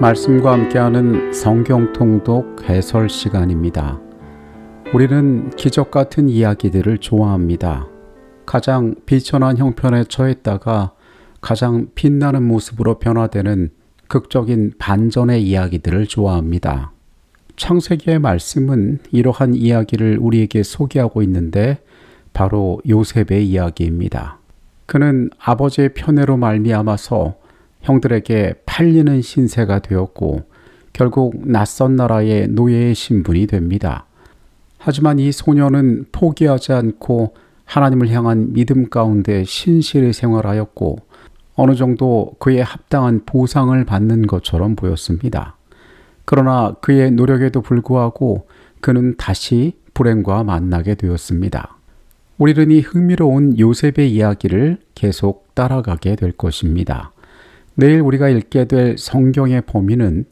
말씀과 함께하는 성경 통독 해설 시간입니다. 우리는 기적 같은 이야기들을 좋아합니다. 가장 비천한 형편에 처했다가 가장 빛나는 모습으로 변화되는 극적인 반전의 이야기들을 좋아합니다. 창세기의 말씀은 이러한 이야기를 우리에게 소개하고 있는데 바로 요셉의 이야기입니다. 그는 아버지의 편애로 말미암아서 형들에게 팔리는 신세가 되었고 결국 낯선 나라의 노예의 신분이 됩니다. 하지만 이 소녀는 포기하지 않고 하나님을 향한 믿음 가운데 신실히 생활하였고 어느 정도 그에 합당한 보상을 받는 것처럼 보였습니다. 그러나 그의 노력에도 불구하고 그는 다시 불행과 만나게 되었습니다. 우리는 이 흥미로운 요셉의 이야기를 계속 따라가게 될 것입니다. 내일 우리가 읽게 될 성경의 범위는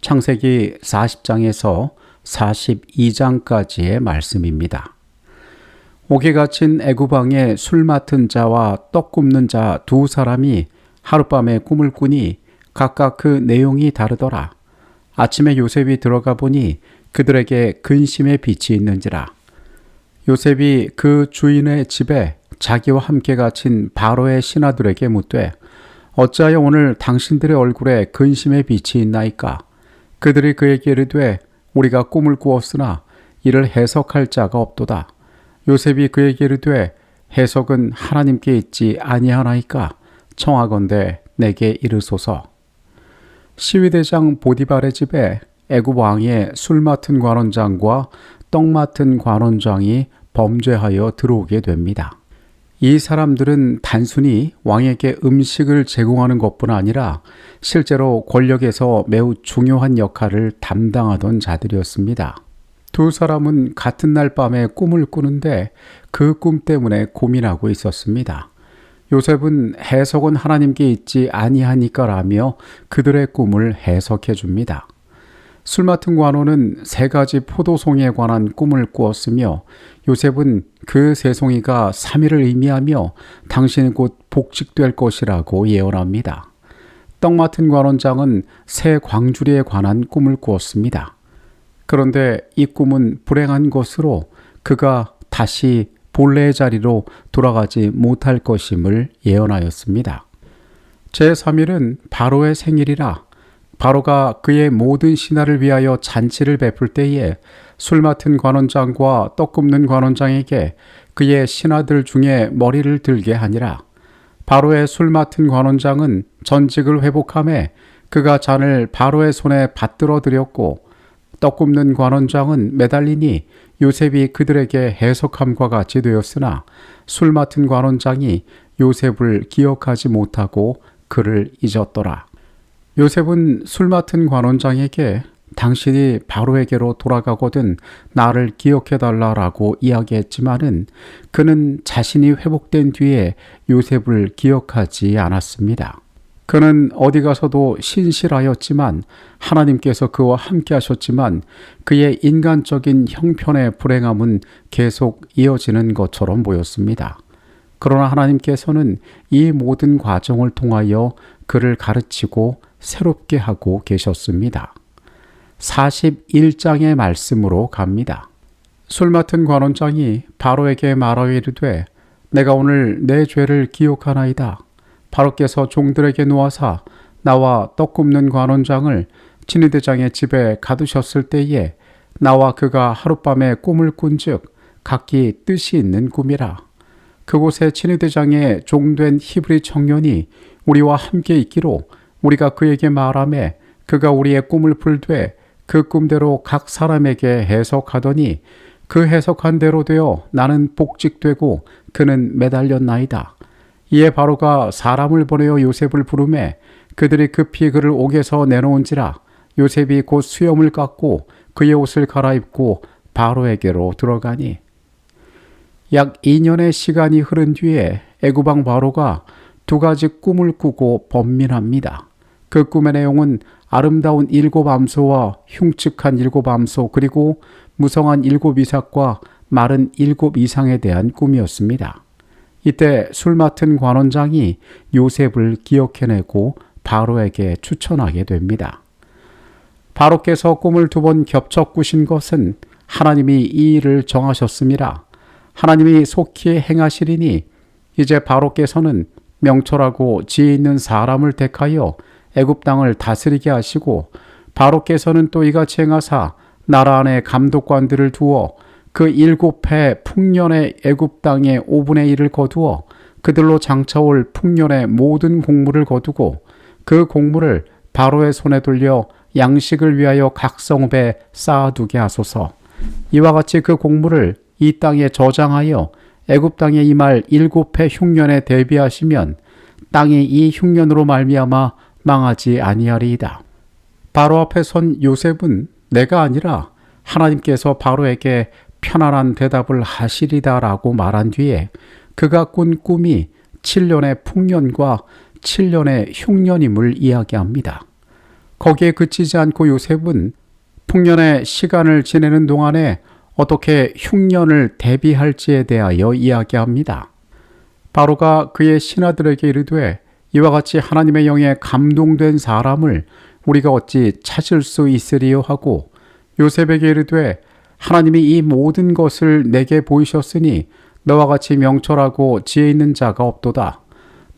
창세기 40장에서 42장까지의 말씀입니다. 옥에 갇힌 애굽왕의 술 맡은 자와 떡 굽는 자 두 사람이 하룻밤에 꿈을 꾸니 각각 그 내용이 다르더라. 아침에 요셉이 들어가 보니 그들에게 근심의 빛이 있는지라. 요셉이 그 주인의 집에 자기와 함께 갇힌 바로의 신하들에게 묻되 어찌하여 오늘 당신들의 얼굴에 근심의 빛이 있나이까? 그들이 그에게 이르되 우리가 꿈을 꾸었으나 이를 해석할 자가 없도다. 요셉이 그에게 이르되 해석은 하나님께 있지 아니하나이까? 청하건대 내게 이르소서. 시위대장 보디발의 집에 애굽 왕의 술 맡은 관원장과 떡 맡은 관원장이 범죄하여 들어오게 됩니다. 이 사람들은 단순히 왕에게 음식을 제공하는 것뿐 아니라 실제로 권력에서 매우 중요한 역할을 담당하던 자들이었습니다. 두 사람은 같은 날 밤에 꿈을 꾸는데 그 꿈 때문에 고민하고 있었습니다. 요셉은 해석은 하나님께 있지 아니하니까라며 그들의 꿈을 해석해 줍니다. 술 맡은 관원은 3가지 포도송이에 관한 꿈을 꾸었으며 요셉은 그 3송이가 3일을 의미하며 당신은 곧 복직될 것이라고 예언합니다. 떡 맡은 관원장은 3 광주리에 관한 꿈을 꾸었습니다. 그런데 이 꿈은 불행한 것으로 그가 다시 본래의 자리로 돌아가지 못할 것임을 예언하였습니다. 제3일은 바로의 생일이라 바로가 그의 모든 신하를 위하여 잔치를 베풀 때에 술 맡은 관원장과 떡 굽는 관원장에게 그의 신하들 중에 머리를 들게 하니라. 바로의 술 맡은 관원장은 전직을 회복하며 그가 잔을 바로의 손에 받들어 드렸고 떡 굽는 관원장은 매달리니 요셉이 그들에게 해석함과 같이 되었으나 술 맡은 관원장이 요셉을 기억하지 못하고 그를 잊었더라. 요셉은 술 맡은 관원장에게 당신이 바로에게로 돌아가거든 나를 기억해달라라고 이야기했지만은 그는 자신이 회복된 뒤에 요셉을 기억하지 않았습니다. 그는 어디 가서도 신실하였지만 하나님께서 그와 함께 하셨지만 그의 인간적인 형편의 불행함은 계속 이어지는 것처럼 보였습니다. 그러나 하나님께서는 이 모든 과정을 통하여 그를 가르치고 새롭게 하고 계셨습니다. 41장의 말씀으로 갑니다. 술 맡은 관원장이 바로에게 말하여 이르되 내가 오늘 내 죄를 기억하나이다. 바로께서 종들에게 놓아사 나와 떡 굽는 관원장을 친위대장의 집에 가두셨을 때에 나와 그가 하룻밤에 꿈을 꾼즉 각기 뜻이 있는 꿈이라. 그곳에 친위대장의 종된 히브리 청년이 우리와 함께 있기로 우리가 그에게 말하며 그가 우리의 꿈을 풀되 그 꿈대로 각 사람에게 해석하더니 그 해석한 대로 되어 나는 복직되고 그는 매달렸나이다. 이에 바로가 사람을 보내어 요셉을 부르매 그들이 급히 그를 옥에서 내놓은지라. 요셉이 곧 수염을 깎고 그의 옷을 갈아입고 바로에게로 들어가니 약 2년의 시간이 흐른 뒤에 애굽왕 바로가 2가지 꿈을 꾸고 번민합니다. 그 꿈의 내용은 아름다운 7 암소와 흉측한 7 암소 그리고 무성한 7 이삭과 마른 7 이상에 대한 꿈이었습니다. 이때 술 맡은 관원장이 요셉을 기억해내고 바로에게 추천하게 됩니다. 바로께서 꿈을 2번 겹쳐 꾸신 것은 하나님이 이 일을 정하셨습니다. 하나님이 속히 행하시리니 이제 바로께서는 명철하고 지혜 있는 사람을 택하여 애굽 땅을 다스리게 하시고, 바로께서는 또 이같이 행하사 나라 안에 감독관들을 두어 그 7해 풍년의 애굽 땅의 5분의 1을 거두어 그들로 장차올 풍년의 모든 곡물을 거두고 그 곡물을 바로의 손에 돌려 양식을 위하여 각 성읍에 쌓아두게 하소서. 이와 같이 그 곡물을 이 땅에 저장하여 애굽 땅에 임할 7해 흉년에 대비하시면 땅이 이 흉년으로 말미암아 망하지 아니하리이다. 바로 앞에 선 요셉은 내가 아니라 하나님께서 바로에게 편안한 대답을 하시리다라고 말한 뒤에 그가 꾼 꿈이 7년의 풍년과 7년의 흉년임을 이야기합니다. 거기에 그치지 않고 요셉은 풍년의 시간을 지내는 동안에 어떻게 흉년을 대비할지에 대하여 이야기합니다. 바로가 그의 신하들에게 이르되 이와 같이 하나님의 영에 감동된 사람을 우리가 어찌 찾을 수 있으리요 하고 요셉에게 이르되 하나님이 이 모든 것을 내게 보이셨으니 너와 같이 명철하고 지혜 있는 자가 없도다.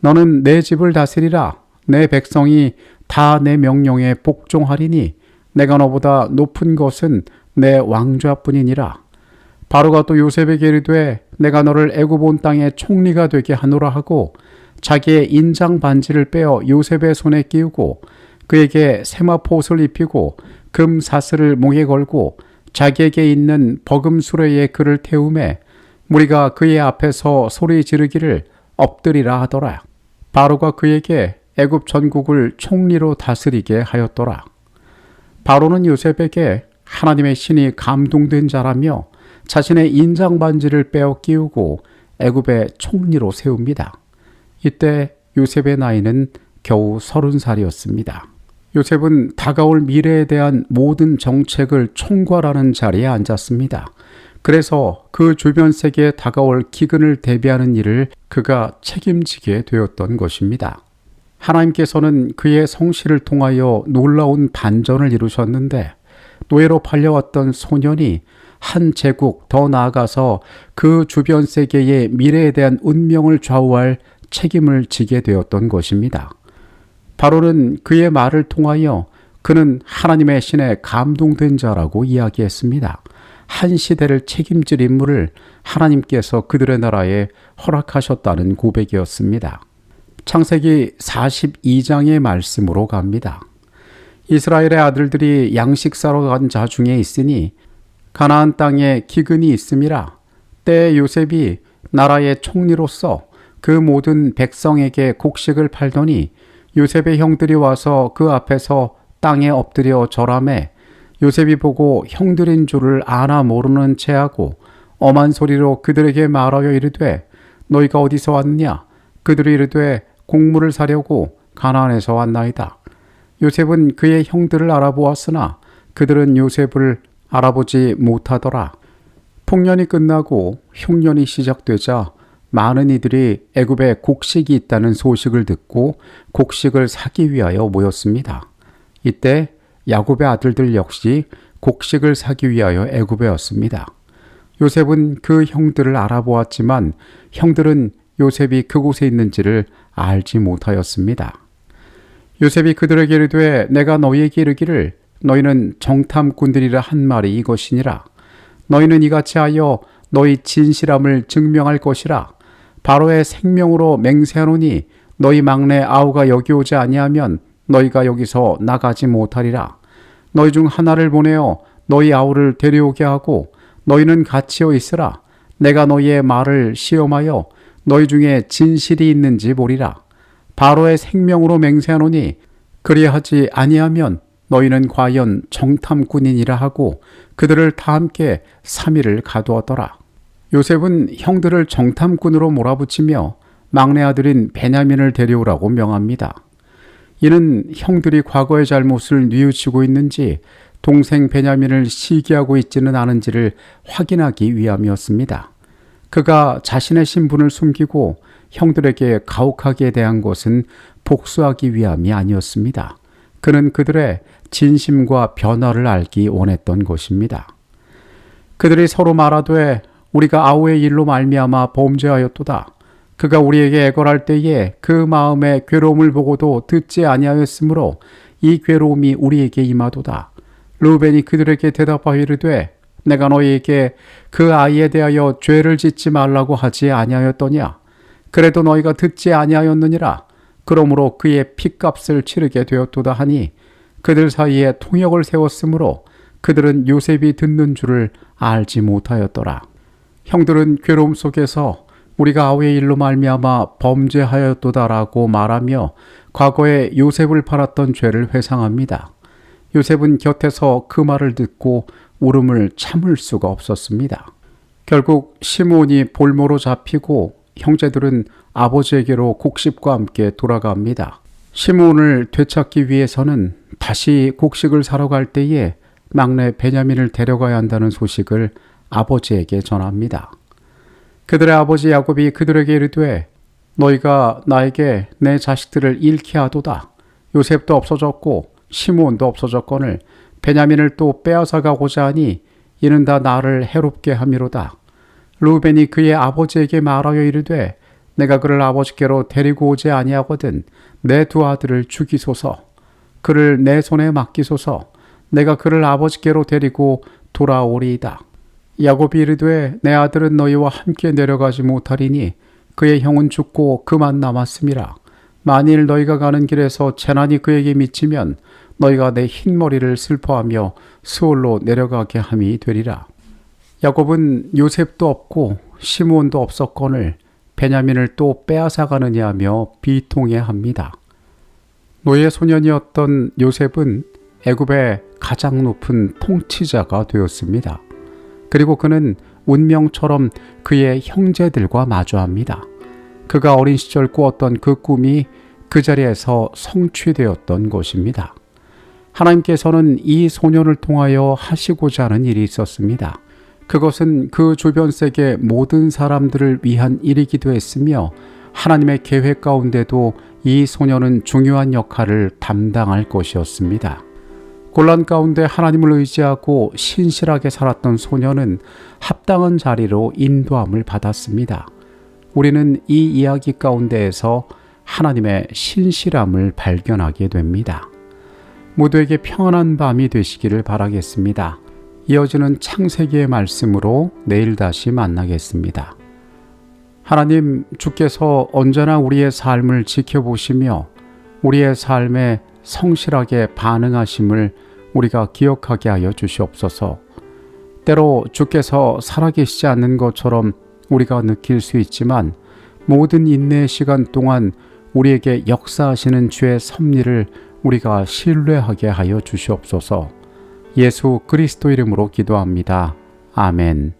너는 내 집을 다스리라. 내 백성이 다 내 명령에 복종하리니 내가 너보다 높은 것은 내 왕좌뿐이니라. 바로가 또 요셉에게 이르되 내가 너를 애굽 온 땅의 총리가 되게 하노라 하고 자기의 인장 반지를 빼어 요셉의 손에 끼우고 그에게 세마포옷을 입히고 금 사슬을 목에 걸고 자기에게 있는 버금 수레에 그를 태우매 무리가 그의 앞에서 소리 지르기를 엎드리라 하더라. 바로가 그에게 애굽 전국을 총리로 다스리게 하였더라. 바로는 요셉에게 하나님의 신이 감동된 자라며 자신의 인장 반지를 빼어 끼우고 애굽의 총리로 세웁니다. 이때 요셉의 나이는 겨우 30살이었습니다. 요셉은 다가올 미래에 대한 모든 정책을 총괄하는 자리에 앉았습니다. 그래서 그 주변 세계에 다가올 기근을 대비하는 일을 그가 책임지게 되었던 것입니다. 하나님께서는 그의 성실을 통하여 놀라운 반전을 이루셨는데 노예로 팔려왔던 소년이 한 제국 더 나아가서 그 주변 세계의 미래에 대한 운명을 좌우할 책임을 지게 되었던 것입니다. 바로는 그의 말을 통하여 그는 하나님의 신에 감동된 자라고 이야기했습니다. 한 시대를 책임질 인물을 하나님께서 그들의 나라에 허락하셨다는 고백이었습니다. 창세기 42장의 말씀으로 갑니다. 이스라엘의 아들들이 양식 사러 간 자 중에 있으니 가나안 땅에 기근이 있음이라. 때에 요셉이 나라의 총리로서 그 모든 백성에게 곡식을 팔더니 요셉의 형들이 와서 그 앞에서 땅에 엎드려 절하매 요셉이 보고 형들인 줄을 아나 모르는 체하고 엄한 소리로 그들에게 말하여 이르되 너희가 어디서 왔느냐? 그들이 이르되 곡물을 사려고 가나안에서 왔나이다. 요셉은 그의 형들을 알아보았으나 그들은 요셉을 알아보지 못하더라. 풍년이 끝나고 흉년이 시작되자 많은 이들이 애굽에 곡식이 있다는 소식을 듣고 곡식을 사기 위하여 모였습니다. 이때 야곱의 아들들 역시 곡식을 사기 위하여 애굽에 왔습니다. 요셉은 그 형들을 알아보았지만 형들은 요셉이 그곳에 있는지를 알지 못하였습니다. 요셉이 그들에게 이르되 내가 너희에게 이르기를 너희는 정탐꾼들이라 한 말이 이것이니라. 너희는 이같이 하여 너희 진실함을 증명할 것이라. 바로의 생명으로 맹세하노니 너희 막내 아우가 여기 오지 아니하면 너희가 여기서 나가지 못하리라. 너희 중 하나를 보내어 너희 아우를 데려오게 하고 너희는 같이어 있으라. 내가 너희의 말을 시험하여 너희 중에 진실이 있는지 보리라. 바로의 생명으로 맹세하노니 그리하지 아니하면 너희는 과연 정탐꾼이니라 하고 그들을 다 함께 3일을 가두었더라. 요셉은 형들을 정탐꾼으로 몰아붙이며 막내 아들인 베냐민을 데려오라고 명합니다. 이는 형들이 과거의 잘못을 뉘우치고 있는지 동생 베냐민을 시기하고 있지는 않은지를 확인하기 위함이었습니다. 그가 자신의 신분을 숨기고 형들에게 가혹하게 대한 것은 복수하기 위함이 아니었습니다. 그는 그들의 진심과 변화를 알기 원했던 것입니다. 그들이 서로 말하되 우리가 아우의 일로 말미암아 범죄하였도다. 그가 우리에게 애걸할 때에 그 마음의 괴로움을 보고도 듣지 아니하였으므로 이 괴로움이 우리에게 임하도다. 르우벤이 그들에게 대답하여 이르되 내가 너희에게 그 아이에 대하여 죄를 짓지 말라고 하지 아니하였더냐. 그래도 너희가 듣지 아니하였느니라. 그러므로 그의 핏값을 치르게 되었도다 하니 그들 사이에 통역을 세웠으므로 그들은 요셉이 듣는 줄을 알지 못하였더라. 형들은 괴로움 속에서 우리가 아우의 일로 말미암아 범죄하였도다라고 말하며 과거에 요셉을 팔았던 죄를 회상합니다. 요셉은 곁에서 그 말을 듣고 울음을 참을 수가 없었습니다. 결국 시므온이 볼모로 잡히고 형제들은 아버지에게로 곡식과 함께 돌아갑니다. 시므온을 되찾기 위해서는 다시 곡식을 사러 갈 때에 막내 베냐민을 데려가야 한다는 소식을 아버지에게 전합니다. 그들의 아버지 야곱이 그들에게 이르되 너희가 나에게 내 자식들을 잃게 하도다. 요셉도 없어졌고 시므온도 없어졌거늘 베냐민을 또 빼앗아 가고자 하니 이는 다 나를 해롭게 함이로다. 르우벤이 그의 아버지에게 말하여 이르되 내가 그를 아버지께로 데리고 오지 아니하거든 내 두 아들을 죽이소서. 그를 내 손에 맡기소서. 내가 그를 아버지께로 데리고 돌아오리이다. 야곱이 이르되 내 아들은 너희와 함께 내려가지 못하리니 그의 형은 죽고 그만 남았음이라. 만일 너희가 가는 길에서 재난이 그에게 미치면 너희가 내 흰머리를 슬퍼하며 스올로 내려가게 함이 되리라. 야곱은 요셉도 없고 시므온도 없었거늘 베냐민을 또 빼앗아 가느냐 하며 비통해합니다. 노예 소년이었던 요셉은 애굽의 가장 높은 통치자가 되었습니다. 그리고 그는 운명처럼 그의 형제들과 마주합니다. 그가 어린 시절 꾸었던 그 꿈이 그 자리에서 성취되었던 것입니다. 하나님께서는 이 소년을 통하여 하시고자 하는 일이 있었습니다. 그것은 그 주변 세계 모든 사람들을 위한 일이기도 했으며 하나님의 계획 가운데도 이 소년은 중요한 역할을 담당할 것이었습니다. 곤란 가운데 하나님을 의지하고 신실하게 살았던 소년은 합당한 자리로 인도함을 받았습니다. 우리는 이 이야기 가운데에서 하나님의 신실함을 발견하게 됩니다. 모두에게 평안한 밤이 되시기를 바라겠습니다. 이어지는 창세기의 말씀으로 내일 다시 만나겠습니다. 하나님, 주께서 언제나 우리의 삶을 지켜보시며 우리의 삶에 성실하게 반응하심을 우리가 기억하게 하여 주시옵소서. 때로 주께서 살아계시지 않는 것처럼 우리가 느낄 수 있지만 모든 인내의 시간 동안 우리에게 역사하시는 주의 섭리를 우리가 신뢰하게 하여 주시옵소서. 예수 그리스도 이름으로 기도합니다. 아멘.